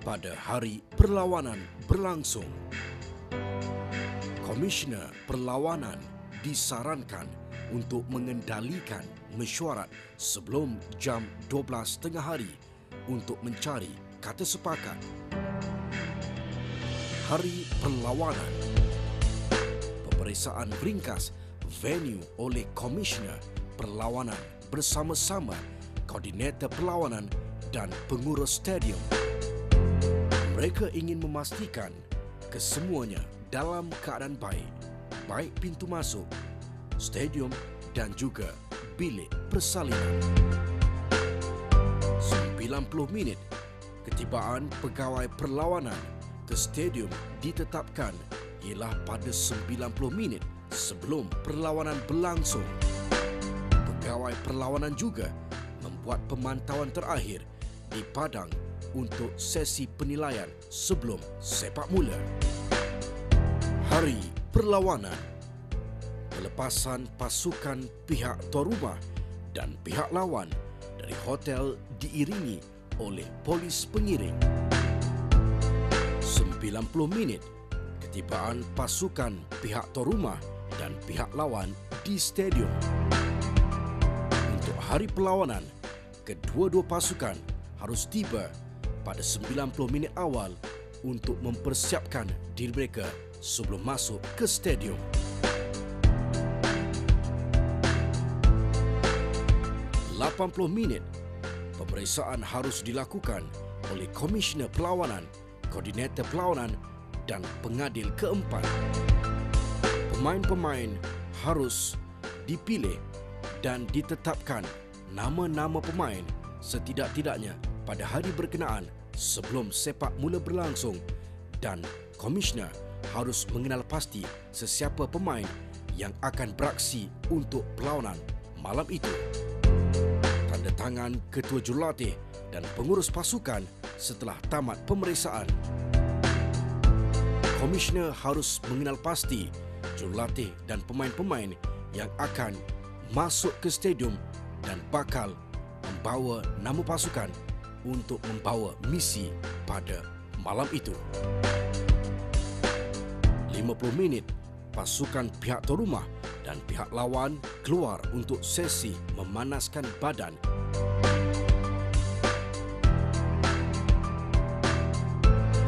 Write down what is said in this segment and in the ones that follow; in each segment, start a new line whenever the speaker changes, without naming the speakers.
pada hari perlawanan berlangsung. Komisioner Perlawanan disarankan untuk mengendalikan mesyuarat sebelum jam 12 tengah hari untuk mencari kata sepakat. Hari Perlawanan. Peperiksaan ringkas venue oleh Komisioner Perlawanan bersama-sama Koordinator Perlawanan dan pengurus stadium. Mereka ingin memastikan kesemuanya dalam keadaan baik, baik pintu masuk, stadium dan juga bilik persalinan. 90 minit ketibaan pegawai perlawanan ke stadium ditetapkan ialah pada 90 minit sebelum perlawanan berlangsung. Pegawai perlawanan juga membuat pemantauan terakhir di padang untuk sesi penilaian sebelum sepak mula. Hari Perlawanan. Pelepasan pasukan pihak tuan rumah dan pihak lawan dari hotel diiringi oleh polis pengiring. 90 minit ketibaan pasukan pihak tuan rumah dan pihak lawan di stadium. Untuk hari perlawanan, kedua-dua pasukan harus tiba pada 90 minit awal untuk mempersiapkan diri mereka sebelum masuk ke stadium. Lapan 80 minit pemeriksaan harus dilakukan oleh Komisioner Perlawanan, Koordinator Perlawanan dan pengadil keempat. Pemain-pemain harus dipilih dan ditetapkan nama-nama pemain setidak-tidaknya pada hari berkenaan sebelum sepak mula berlangsung, dan komisioner harus mengenal pasti sesiapa pemain yang akan beraksi untuk perlawanan malam itu. Tanda tangan ketua jurulatih dan pengurus pasukan setelah tamat pemeriksaan. Komisioner harus mengenal pasti jurulatih dan pemain-pemain yang akan masuk ke stadium dan bakal membawa nama pasukan untuk membawa misi pada malam itu. 50 minit pasukan pihak tuan rumah dan pihak lawan keluar untuk sesi memanaskan badan.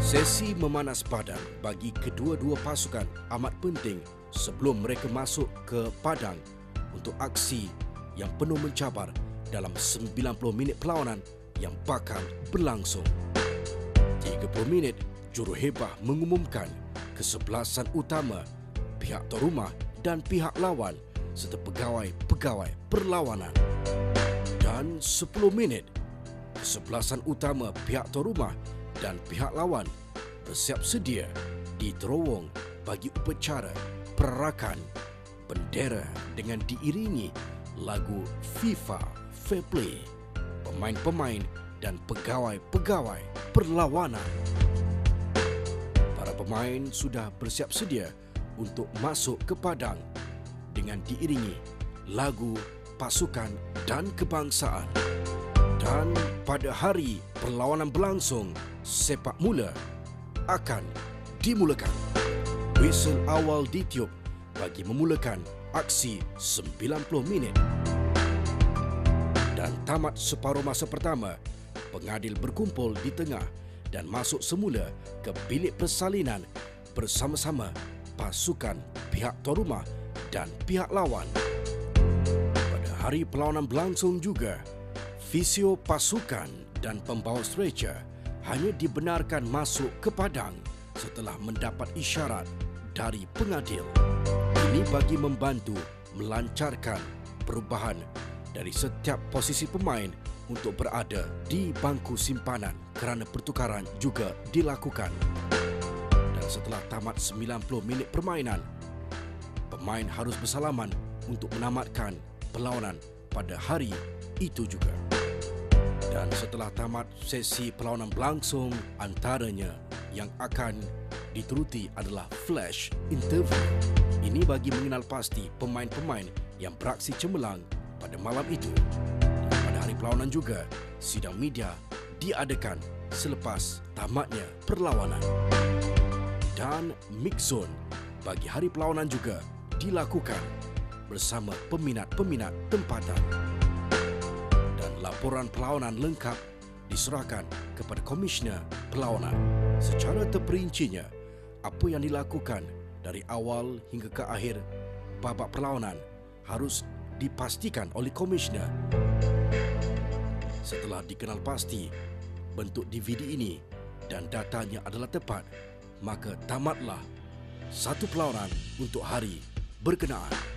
Sesi memanas badan bagi kedua-dua pasukan amat penting sebelum mereka masuk ke padang untuk aksi yang penuh mencabar dalam 90 minit perlawanan yang bakal berlangsung. 30 minit juruhebah mengumumkan kesebelasan utama pihak tuan rumah dan pihak lawan serta pegawai-pegawai perlawanan. Dan 10 minit kesebelasan utama pihak tuan rumah dan pihak lawan bersiap sedia di terowong bagi upacara perarakan bendera dengan diiringi lagu FIFA Fair Play, pemain-pemain dan pegawai-pegawai perlawanan. Para pemain sudah bersiap sedia untuk masuk ke padang dengan diiringi lagu pasukan dan kebangsaan. Dan pada hari perlawanan berlangsung, sepak mula akan dimulakan. Whistle awal ditiup bagi memulakan aksi 90 minit. Dan tamat separuh masa pertama, pengadil berkumpul di tengah dan masuk semula ke bilik persalinan bersama-sama pasukan pihak tuan rumah dan pihak lawan. Pada hari perlawanan berlangsung juga, fisio pasukan dan pembawa stretcher hanya dibenarkan masuk ke padang setelah mendapat isyarat dari pengadil. Ini bagi membantu melancarkan perubahan dari setiap posisi pemain untuk berada di bangku simpanan kerana pertukaran juga dilakukan. Dan setelah tamat 90 minit permainan, pemain harus bersalaman untuk menamatkan perlawanan pada hari itu juga. Dan setelah tamat sesi perlawanan berlangsung, antaranya yang akan dituruti adalah flash interview. Ini bagi mengenal pasti pemain-pemain yang beraksi cemerlang pada malam itu. Dan pada hari perlawanan juga, sidang media diadakan selepas tamatnya perlawanan. Dan mix zone bagi hari perlawanan juga dilakukan bersama peminat-peminat tempatan. Dan laporan perlawanan lengkap diserahkan kepada Komisioner Perlawanan. Secara terperincinya, apa yang dilakukan dari awal hingga ke akhir babak perlawanan harus dipastikan oleh Komisioner. Setelah dikenal pasti bentuk DVD ini dan datanya adalah tepat, maka tamatlah satu perlawanan untuk hari berkenaan.